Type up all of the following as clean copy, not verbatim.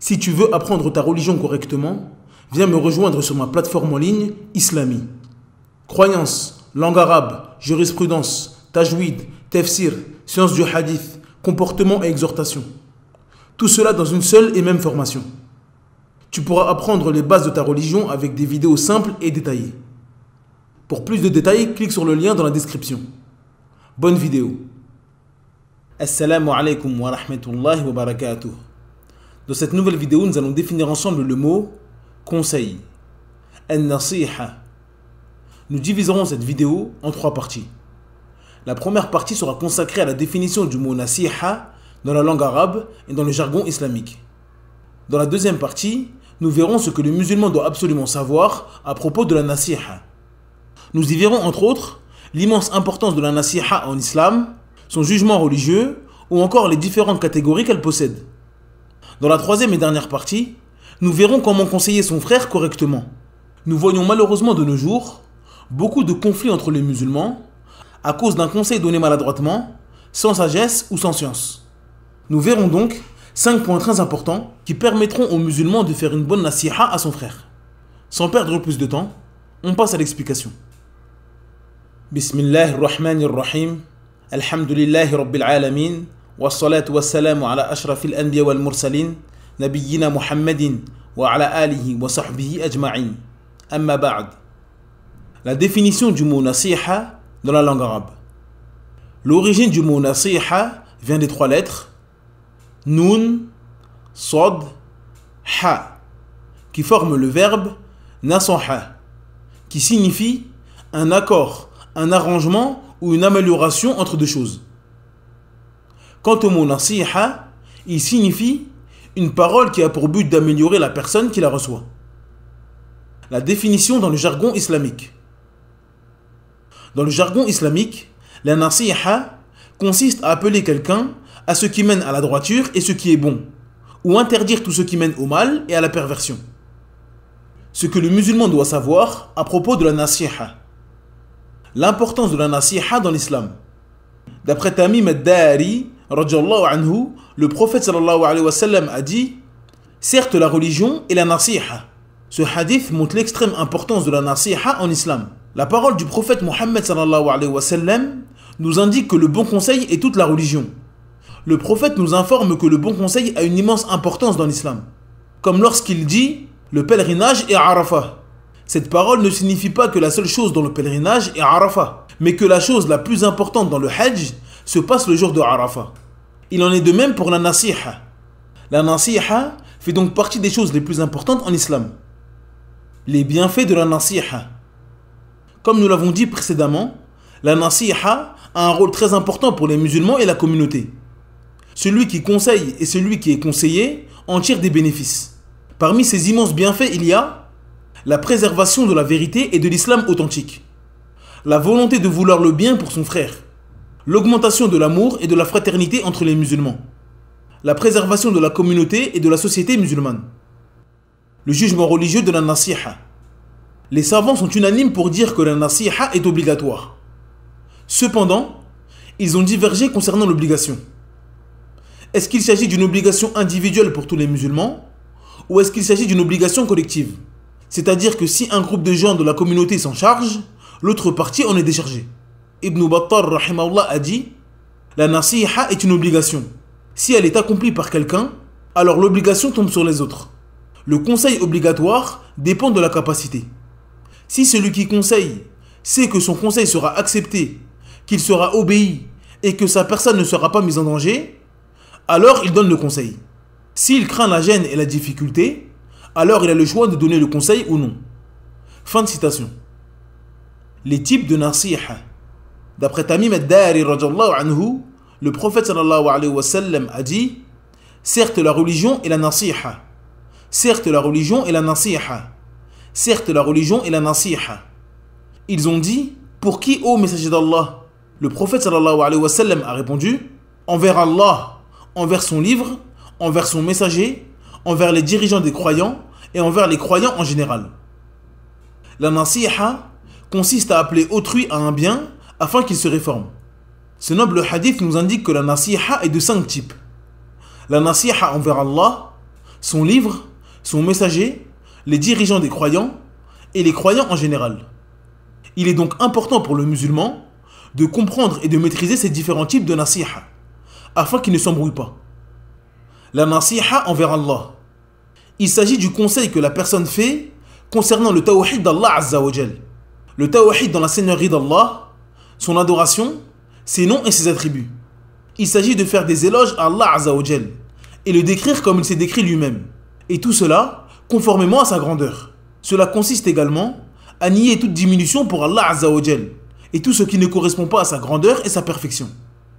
Si tu veux apprendre ta religion correctement, viens me rejoindre sur ma plateforme en ligne Islami. Croyances, langue arabe, jurisprudence, tajwid, tafsir, sciences du hadith, comportement et exhortation. Tout cela dans une seule et même formation. Tu pourras apprendre les bases de ta religion avec des vidéos simples et détaillées. Pour plus de détails, clique sur le lien dans la description. Bonne vidéo. Assalamu alaikum wa rahmatullahi wa barakatuh. Dans cette nouvelle vidéo, nous allons définir ensemble le mot conseil. An-nasiha. Nous diviserons cette vidéo en 3 parties. La première partie sera consacrée à la définition du mot nasiha dans la langue arabe et dans le jargon islamique. Dans la deuxième partie, nous verrons ce que le musulman doit absolument savoir à propos de la nasiha. Nous y verrons entre autres l'immense importance de la nasiha en islam, son jugement religieux ou encore les différentes catégories qu'elle possède. Dans la troisième et dernière partie, nous verrons comment conseiller son frère correctement. Nous voyons malheureusement de nos jours beaucoup de conflits entre les musulmans à cause d'un conseil donné maladroitement, sans sagesse ou sans science. Nous verrons donc 5 points très importants qui permettront aux musulmans de faire une bonne nasiha à son frère. Sans perdre plus de temps, on passe à l'explication. Bismillahirrahmanirrahim. Alhamdulillahi rabbil alamin. Wassalatu wassalamu ala ashrafil anbiya wal mursalin. Nabiyyina Muhammadin wa ala alihi wa sahbihi ajma'in. Amma ba'd. La définition du mot nasiha dans la langue arabe. L'origine du mot nasiha vient des 3 lettres Nun, Sod, Ha, qui forment le verbe nasaha, qui signifie un accord, un arrangement ou une amélioration entre 2 choses. Quant au mot nasiha, il signifie une parole qui a pour but d'améliorer la personne qui la reçoit. La définition dans le jargon islamique. Dans le jargon islamique, la nasiha consiste à appeler quelqu'un à ce qui mène à la droiture et ce qui est bon, ou interdire tout ce qui mène au mal et à la perversion. Ce que le musulman doit savoir à propos de la nasiha. L'importance de la nasiha dans l'islam. D'après Tamim ad-Dari, anhu, le prophète sallallahu alayhi wa sallam a dit « Certes, la religion est la nasiha ». Ce hadith montre l'extrême importance de la nasiha en islam. La parole du prophète Mohammed sallallahu alayhi wa sallam nous indique que le bon conseil est toute la religion. Le prophète nous informe que le bon conseil a une immense importance dans l'islam. Comme lorsqu'il dit « Le pèlerinage est Arafah ». Cette parole ne signifie pas que la seule chose dans le pèlerinage est Arafah, mais que la chose la plus importante dans le Hajj se passe le jour de Arafah. Il en est de même pour la nasiha. La nasiha fait donc partie des choses les plus importantes en islam. Les bienfaits de la nasiha. Comme nous l'avons dit précédemment, la nasiha a un rôle très important pour les musulmans et la communauté. Celui qui conseille et celui qui est conseillé en tirent des bénéfices. Parmi ces immenses bienfaits, il y a la préservation de la vérité et de l'islam authentique, la volonté de vouloir le bien pour son frère, l'augmentation de l'amour et de la fraternité entre les musulmans, la préservation de la communauté et de la société musulmane, le jugement religieux de la nasiha. Les savants sont unanimes pour dire que la nasiha est obligatoire. Cependant, ils ont divergé concernant l'obligation. Est-ce qu'il s'agit d'une obligation individuelle pour tous les musulmans ou est-ce qu'il s'agit d'une obligation collective? C'est-à-dire que si un groupe de gens de la communauté s'en charge, l'autre partie en est déchargée. Ibn Battar rahimahullah a dit « La nasiha est une obligation. Si elle est accomplie par quelqu'un, alors l'obligation tombe sur les autres. Le conseil obligatoire dépend de la capacité. Si celui qui conseille sait que son conseil sera accepté, qu'il sera obéi et que sa personne ne sera pas mise en danger, alors il donne le conseil. S'il craint la gêne et la difficulté, alors il a le choix de donner le conseil ou non. » Fin de citation. Les types de nasiha. D'après Tamim ad-Dari anhu, le prophète sallallahu alayhi wa sallam a dit « Certes la religion est la nasiha. Certes la religion est la nasiha. Certes la religion est la nasiha. » Ils ont dit « Pour qui, ô messager d'Allah ?» Le prophète sallallahu alayhi wa sallam a répondu « Envers Allah, envers son livre, envers son messager, envers les dirigeants des croyants et envers les croyants en général. » La nasiha consiste à appeler autrui à un bien afin qu'il se réforme. Ce noble hadith nous indique que la nasiha est de 5 types. La nasiha envers Allah, son livre, son messager, les dirigeants des croyants et les croyants en général. Il est donc important pour le musulman de comprendre et de maîtriser ces différents types de nasiha, afin qu'il ne s'embrouille pas. La nasiha envers Allah. Il s'agit du conseil que la personne fait concernant le tawhid d'Allah Azza wa Jal. Le tawhid dans la seigneurie d'Allah, son adoration, ses noms et ses attributs. Il s'agit de faire des éloges à Allah Azza wa Jal et le décrire comme il s'est décrit lui-même. Et tout cela conformément à sa grandeur. Cela consiste également à nier toute diminution pour Allah Azza wa Jal et tout ce qui ne correspond pas à sa grandeur et sa perfection.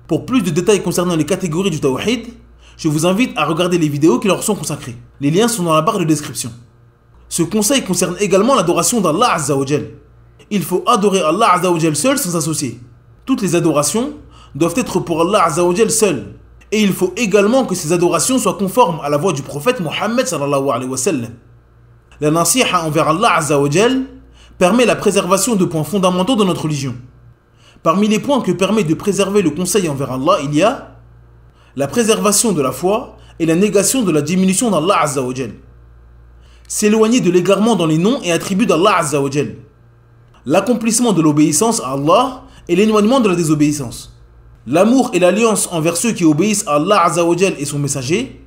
Pour plus de détails concernant les catégories du tawhid, je vous invite à regarder les vidéos qui leur sont consacrées. Les liens sont dans la barre de description. Ce conseil concerne également l'adoration d'Allah Azza wa Jal. Il faut adorer Allah Azza wa Jal seul sans associer. Toutes les adorations doivent être pour Allah Azza wa Jal seul. Et il faut également que ces adorations soient conformes à la voie du prophète Mohammed sallallahu alayhi wa sallam. La nasiha envers Allah Azza wa Jal permet la préservation de points fondamentaux de notre religion. Parmi les points que permet de préserver le conseil envers Allah, il y a la préservation de la foi et la négation de la diminution d'Allah Azza wa Jal. S'éloigner de l'égarement dans les noms et attributs d'Allah Azza wa Jal. L'accomplissement de l'obéissance à Allah et l'éloignement de la désobéissance. L'amour et l'alliance envers ceux qui obéissent à Allah Azza wa Jal et son messager,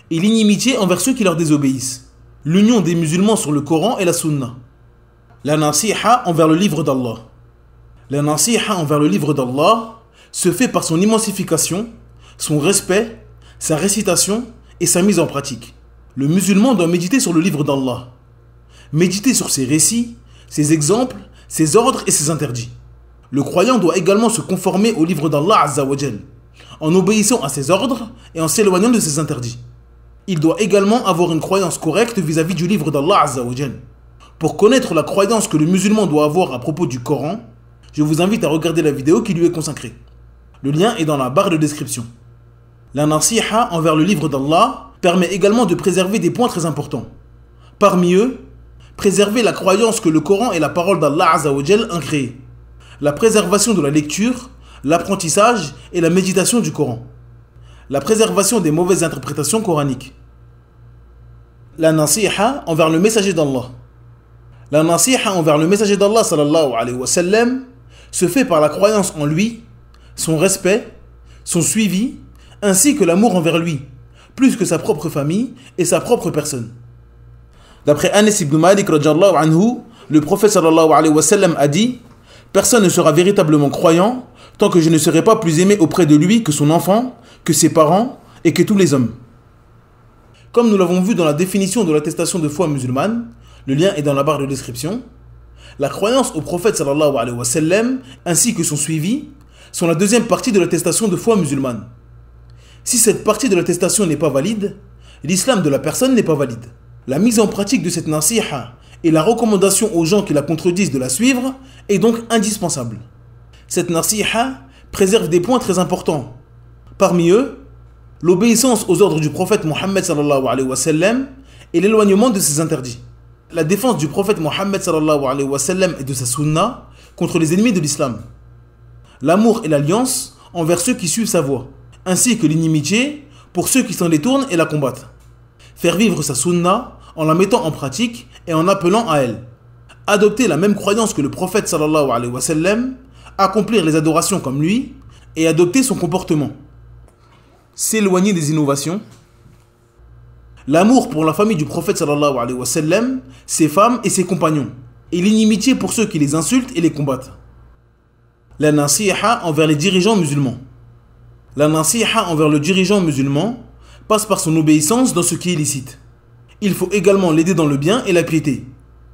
et l'inimitié envers ceux qui leur désobéissent. L'union des musulmans sur le Coran et la Sunna. La nasiha envers le livre d'Allah. La nasiha envers le livre d'Allah se fait par son immensification, son respect, sa récitation et sa mise en pratique. Le musulman doit méditer sur le livre d'Allah. Méditer sur ses récits, ses exemples, ses ordres et ses interdits. Le croyant doit également se conformer au livre d'Allah Azza wa Jal, en obéissant à ses ordres et en s'éloignant de ses interdits. Il doit également avoir une croyance correcte vis-à-vis du livre d'Allah Azza wa Jal. Pour connaître la croyance que le musulman doit avoir à propos du Coran, je vous invite à regarder la vidéo qui lui est consacrée. Le lien est dans la barre de description. La nasiha envers le livre d'Allah permet également de préserver des points très importants. Parmi eux, préserver la croyance que le Coran est la parole d'Allah Azza wa Jal incréée. La préservation de la lecture, l'apprentissage et la méditation du Coran. La préservation des mauvaises interprétations coraniques. La nasiha envers le messager d'Allah. La nasiha envers le messager d'Allah sallallahu alayhi wa sallam se fait par la croyance en lui, son respect, son suivi, ainsi que l'amour envers lui, plus que sa propre famille et sa propre personne. D'après Anas ibn Malik radhiyallahu anhu, le prophète sallallahu alayhi wa sallam a dit: personne ne sera véritablement croyant tant que je ne serai pas plus aimé auprès de lui que son enfant, que ses parents et que tous les hommes. Comme nous l'avons vu dans la définition de l'attestation de foi musulmane, le lien est dans la barre de description, la croyance au prophète sallallahu alayhi wa sallam ainsi que son suivi sont la deuxième partie de l'attestation de foi musulmane. Si cette partie de l'attestation n'est pas valide, l'islam de la personne n'est pas valide. La mise en pratique de cette nasiha et la recommandation aux gens qui la contredisent de la suivre est donc indispensable. Cette nasiha préserve des points très importants. Parmi eux, l'obéissance aux ordres du prophète Mohammed sallallahu alayhi wa sallam et l'éloignement de ses interdits. La défense du prophète Mohammed sallallahu alayhi wa sallam et de sa sunna contre les ennemis de l'islam. L'amour et l'alliance envers ceux qui suivent sa voie, ainsi que l'inimitié pour ceux qui s'en détournent et la combattent. Faire vivre sa sunna en la mettant en pratique et en appelant à elle. Adopter la même croyance que le prophète sallallahu alayhi wa sallam, accomplir les adorations comme lui et adopter son comportement. S'éloigner des innovations. L'amour pour la famille du prophète sallallahu alayhi wa sallam, ses femmes et ses compagnons, et l'inimitié pour ceux qui les insultent et les combattent. La nasiha envers les dirigeants musulmans. La nasiha envers le dirigeant musulman passe par son obéissance dans ce qui est licite. Il faut également l'aider dans le bien et la piété.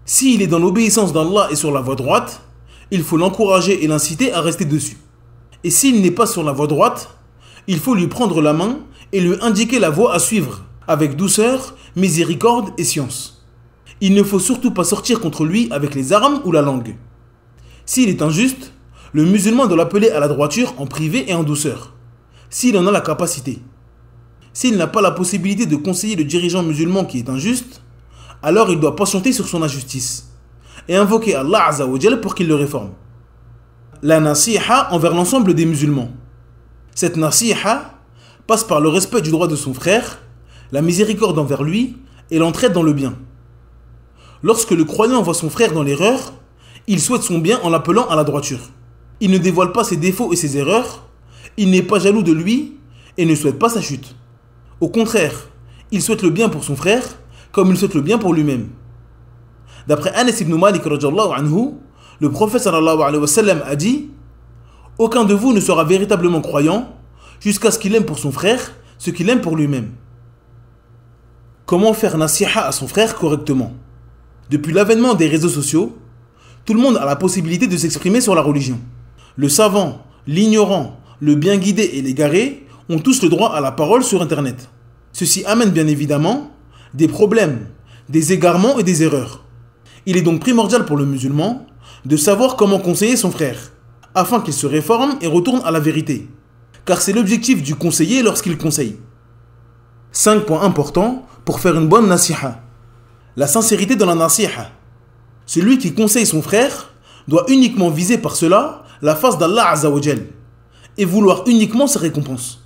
S'il est dans l'obéissance d'Allah et sur la voie droite, il faut l'encourager et l'inciter à rester dessus. Et s'il n'est pas sur la voie droite, il faut lui prendre la main et lui indiquer la voie à suivre, avec douceur, miséricorde et science. Il ne faut surtout pas sortir contre lui avec les armes ou la langue. S'il est injuste, le musulman doit l'appeler à la droiture en privé et en douceur, s'il en a la capacité. S'il n'a pas la possibilité de conseiller le dirigeant musulman qui est injuste, alors il doit patienter sur son injustice et invoquer Allah Azza wa Jal pour qu'il le réforme. La nasiha envers l'ensemble des musulmans. Cette nasiha passe par le respect du droit de son frère, la miséricorde envers lui et l'entraide dans le bien. Lorsque le croyant voit son frère dans l'erreur, il souhaite son bien en l'appelant à la droiture. Il ne dévoile pas ses défauts et ses erreurs, il n'est pas jaloux de lui et ne souhaite pas sa chute. Au contraire, il souhaite le bien pour son frère comme il souhaite le bien pour lui-même. D'après Anas ibn Malik radhiyallahu anhu, le prophète sallallahu alayhi wa sallam a dit: aucun de vous ne sera véritablement croyant jusqu'à ce qu'il aime pour son frère ce qu'il aime pour lui-même. Comment faire nasiha à son frère correctement? Depuis l'avènement des réseaux sociaux, tout le monde a la possibilité de s'exprimer sur la religion. Le savant, l'ignorant, le bien guidé et l'égaré ont tous le droit à la parole sur Internet. Ceci amène bien évidemment des problèmes, des égarements et des erreurs. Il est donc primordial pour le musulman de savoir comment conseiller son frère, afin qu'il se réforme et retourne à la vérité. Car c'est l'objectif du conseiller lorsqu'il conseille. 5 points importants pour faire une bonne nasiha. La sincérité dans la nasiha. Celui qui conseille son frère doit uniquement viser par cela la face d'Allah Azza wa Jal et vouloir uniquement ses récompenses.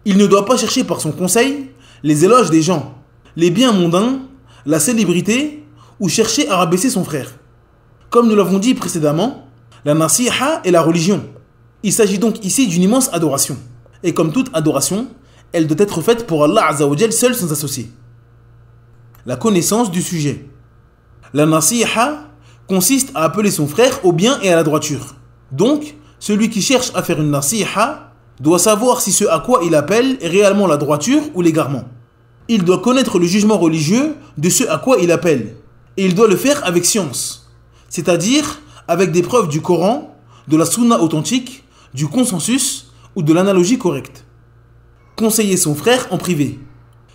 Il ne doit pas chercher par son conseil les éloges des gens, les biens mondains, la célébrité ou chercher à rabaisser son frère. Comme nous l'avons dit précédemment, la nasiha est la religion. Il s'agit donc ici d'une immense adoration. Et comme toute adoration, elle doit être faite pour Allah Azza wa Jal seul sans associé. La connaissance du sujet. La nasiha consiste à appeler son frère au bien et à la droiture. Donc, celui qui cherche à faire une nasiha doit savoir si ce à quoi il appelle est réellement la droiture ou l'égarement. Il doit connaître le jugement religieux de ce à quoi il appelle. Et il doit le faire avec science, c'est-à-dire avec des preuves du Coran, de la sunna authentique, du consensus ou de l'analogie correcte. Conseiller son frère en privé.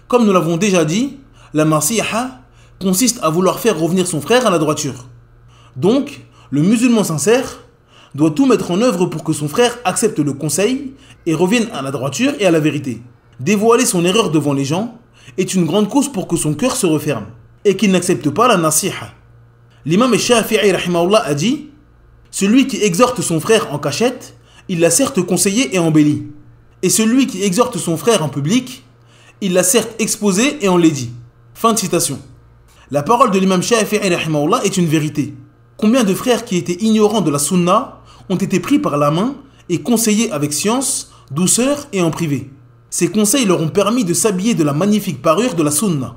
Comme nous l'avons déjà dit, la nasiha consiste à vouloir faire revenir son frère à la droiture. Donc, le musulman sincère doit tout mettre en œuvre pour que son frère accepte le conseil et revienne à la droiture et à la vérité. Dévoiler son erreur devant les gens est une grande cause pour que son cœur se referme et qu'il n'accepte pas la nasiha. L'imam Shafi'i rahimahullah a dit: celui qui exhorte son frère en cachette, il l'a certes conseillé et embelli. Et celui qui exhorte son frère en public, il l'a certes exposé et enlaidi. Fin de citation. La parole de l'imam Shafi'i rahimahullah est une vérité. Combien de frères qui étaient ignorants de la sunna ont été pris par la main et conseillés avec science, douceur et en privé. Ces conseils leur ont permis de s'habiller de la magnifique parure de la sunna.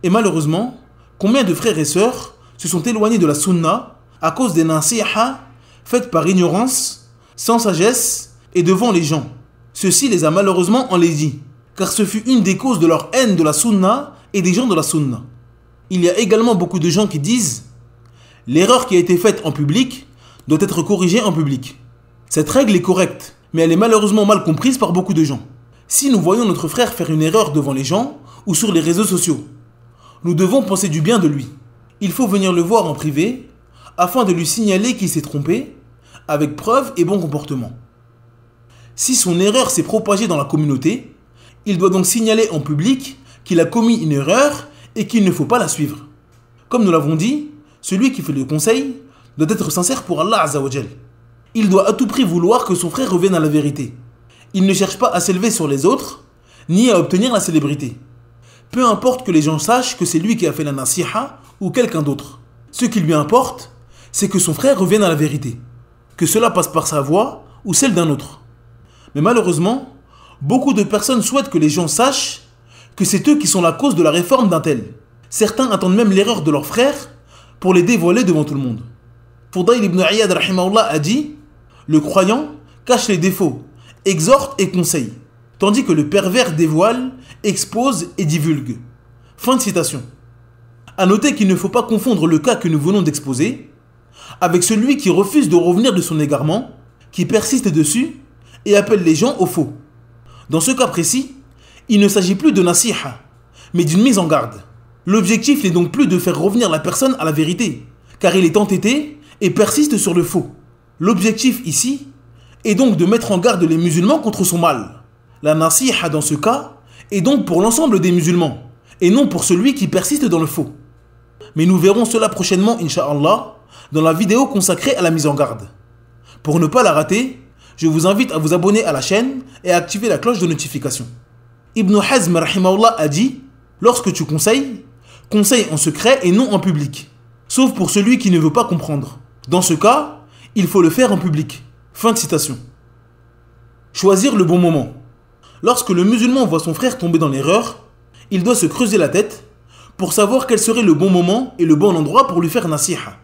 Et malheureusement, combien de frères et sœurs se sont éloignés de la sunna à cause des nasiha faites par ignorance, sans sagesse et devant les gens. Ceci les a malheureusement enlaidis, car ce fut une des causes de leur haine de la sunna et des gens de la sunna. Il y a également beaucoup de gens qui disent: l'erreur qui a été faite en public doit être corrigée en public. Cette règle est correcte, mais elle est malheureusement mal comprise par beaucoup de gens. Si nous voyons notre frère faire une erreur devant les gens ou sur les réseaux sociaux, nous devons penser du bien de lui. Il faut venir le voir en privé afin de lui signaler qu'il s'est trompé avec preuve et bon comportement. Si son erreur s'est propagée dans la communauté, il doit donc signaler en public qu'il a commis une erreur et qu'il ne faut pas la suivre. Comme nous l'avons dit, celui qui fait le conseil doit être sincère pour Allah Azza wa Jal. Il doit à tout prix vouloir que son frère revienne à la vérité. Il ne cherche pas à s'élever sur les autres, ni à obtenir la célébrité. Peu importe que les gens sachent que c'est lui qui a fait la nasiha ou quelqu'un d'autre. Ce qui lui importe, c'est que son frère revienne à la vérité. Que cela passe par sa voix ou celle d'un autre. Mais malheureusement, beaucoup de personnes souhaitent que les gens sachent que c'est eux qui sont la cause de la réforme d'un tel. Certains attendent même l'erreur de leur frère pour les dévoiler devant tout le monde. Fudayl ibn Iyad rahimahullah a dit: le croyant cache les défauts, exhorte et conseille, tandis que le pervers dévoile, expose et divulgue. Fin de citation. A noter qu'il ne faut pas confondre le cas que nous venons d'exposer avec celui qui refuse de revenir de son égarement, qui persiste dessus et appelle les gens au faux. Dans ce cas précis, il ne s'agit plus de nasiha, mais d'une mise en garde. L'objectif n'est donc plus de faire revenir la personne à la vérité, car il est entêté et persiste sur le faux. L'objectif ici est donc de mettre en garde les musulmans contre son mal. La nasiha dans ce cas est donc pour l'ensemble des musulmans, et non pour celui qui persiste dans le faux. Mais nous verrons cela prochainement, Inch'Allah, dans la vidéo consacrée à la mise en garde. Pour ne pas la rater, je vous invite à vous abonner à la chaîne et à activer la cloche de notification. Ibn Hazm rahimahullah a dit, lorsque tu conseilles, conseille en secret et non en public, sauf pour celui qui ne veut pas comprendre. Dans ce cas, il faut le faire en public. Fin de citation. Choisir le bon moment. Lorsque le musulman voit son frère tomber dans l'erreur, il doit se creuser la tête pour savoir quel serait le bon moment et le bon endroit pour lui faire nasiha.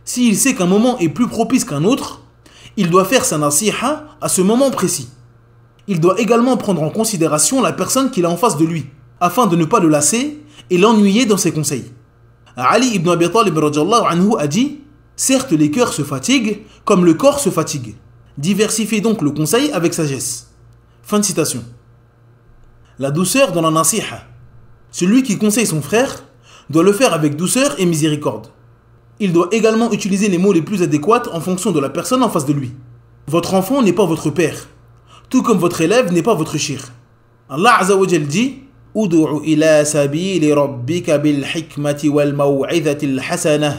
S'il sait qu'un moment est plus propice qu'un autre, il doit faire sa nasiha à ce moment précis. Il doit également prendre en considération la personne qu'il a en face de lui, afin de ne pas le lasser et l'ennuyer dans ses conseils. Ali ibn Abi Talib anhu a dit « Certes, les cœurs se fatiguent comme le corps se fatigue. Diversifiez donc le conseil avec sagesse. » Fin de citation. La douceur dans la nasiha. Celui qui conseille son frère doit le faire avec douceur et miséricorde. Il doit également utiliser les mots les plus adéquats en fonction de la personne en face de lui. Votre enfant n'est pas votre père, tout comme votre élève n'est pas votre shir. Allah Azza wa Jal dit « Udu'u ila sabili rabbika bil hikmati wal maw'idhati al hasanah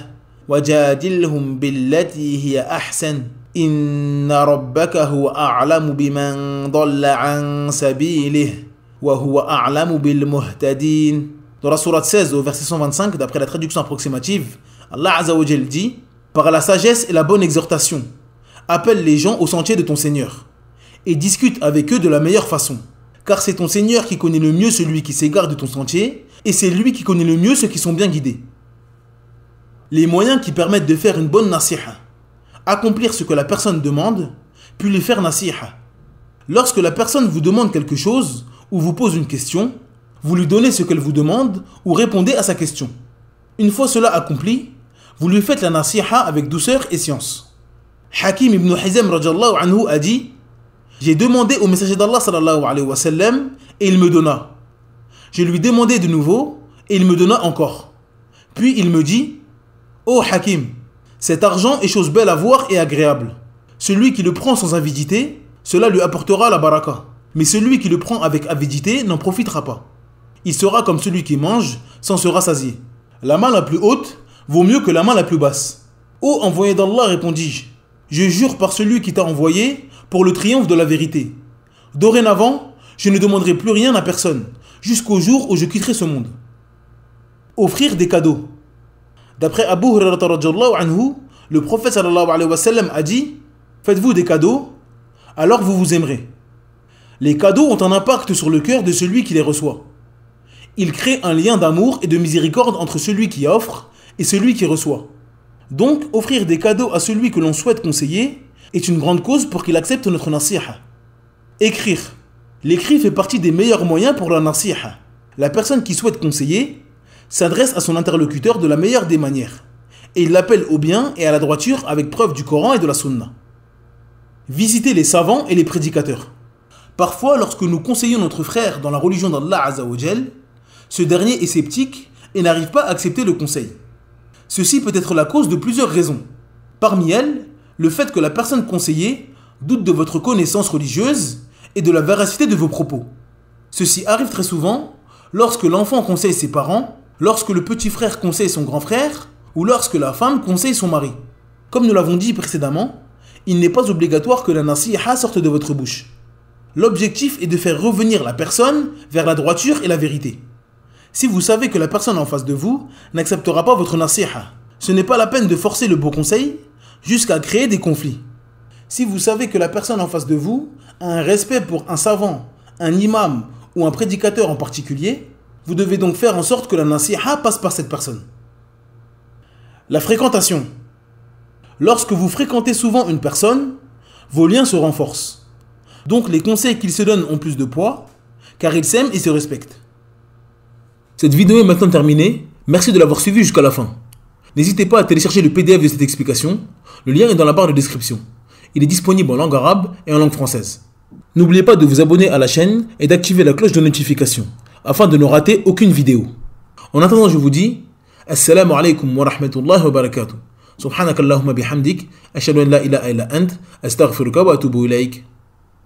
wajadilhum billati hiya ahsan inna rabbaka huwa a'lamu biman dalla an sabilihi wa huwa a'lamu bil muhtadin » Dans la sourate 16 au verset 125, d'après la traduction approximative, Allah Azza wa Jal dit « Par la sagesse et la bonne exhortation, appelle les gens au sentier de ton Seigneur et discute avec eux de la meilleure façon. Car c'est ton Seigneur qui connaît le mieux celui qui s'égare de ton sentier et c'est lui qui connaît le mieux ceux qui sont bien guidés. » Les moyens qui permettent de faire une bonne nasiha. Accomplir ce que la personne demande, puis lui faire nasiha. Lorsque la personne vous demande quelque chose ou vous pose une question, vous lui donnez ce qu'elle vous demande ou répondez à sa question. Une fois cela accompli, vous lui faites la nasiha avec douceur et science. Hakim ibn Hizam radiyallahu anhu a dit « J'ai demandé au messager d'Allah sallallahu alayhi wa sallam et il me donna. Je lui demandai de nouveau et il me donna encore. Puis il me dit « Ô Hakim, cet argent est chose belle à voir et agréable. Celui qui le prend sans avidité, cela lui apportera la baraka. Mais celui qui le prend avec avidité n'en profitera pas. Il sera comme celui qui mange sans se rassasier. La main la plus haute vaut mieux que la main la plus basse. Ô envoyé d'Allah, répondis-je, je jure par celui qui t'a envoyé pour le triomphe de la vérité. Dorénavant, je ne demanderai plus rien à personne, jusqu'au jour où je quitterai ce monde. » Offrir des cadeaux. D'après Abu Hurairah radhiyallahu anhu, le prophète sallallahu alayhi wa sallam a dit « Faites-vous des cadeaux, alors vous vous aimerez. » Les cadeaux ont un impact sur le cœur de celui qui les reçoit. Ils créent un lien d'amour et de miséricorde entre celui qui offre et celui qui reçoit. Donc, offrir des cadeaux à celui que l'on souhaite conseiller est une grande cause pour qu'il accepte notre nasiha. Écrire. L'écrit fait partie des meilleurs moyens pour la nasiha. La personne qui souhaite conseiller s'adresse à son interlocuteur de la meilleure des manières et il l'appelle au bien et à la droiture avec preuve du Coran et de la Sunna. Visiter les savants et les prédicateurs. Parfois, lorsque nous conseillons notre frère dans la religion d'Allah Azza wa Jal, ce dernier est sceptique et n'arrive pas à accepter le conseil. Ceci peut être la cause de plusieurs raisons. Parmi elles, le fait que la personne conseillée doute de votre connaissance religieuse et de la véracité de vos propos. Ceci arrive très souvent lorsque l'enfant conseille ses parents, lorsque le petit frère conseille son grand frère ou lorsque la femme conseille son mari. Comme nous l'avons dit précédemment, il n'est pas obligatoire que la nasiha sorte de votre bouche. L'objectif est de faire revenir la personne vers la droiture et la vérité. Si vous savez que la personne en face de vous n'acceptera pas votre nasiha, ce n'est pas la peine de forcer le beau conseil jusqu'à créer des conflits. Si vous savez que la personne en face de vous a un respect pour un savant, un imam ou un prédicateur en particulier, vous devez donc faire en sorte que la nasiha passe par cette personne. La fréquentation. Lorsque vous fréquentez souvent une personne, vos liens se renforcent. Donc les conseils qu'ils se donnent ont plus de poids, car ils s'aiment et se respectent. Cette vidéo est maintenant terminée. Merci de l'avoir suivie jusqu'à la fin. N'hésitez pas à télécharger le PDF de cette explication. Le lien est dans la barre de description. Il est disponible en langue arabe et en langue française. N'oubliez pas de vous abonner à la chaîne et d'activer la cloche de notification afin de ne rater aucune vidéo. En attendant, je vous dis Assalamu alaikum wa rahmatullahi wa barakatuh. Subhanakallahumma bihamdik. Ashhadu an la ilaha illa ant. Astaghfiruka wa atubu ilaik.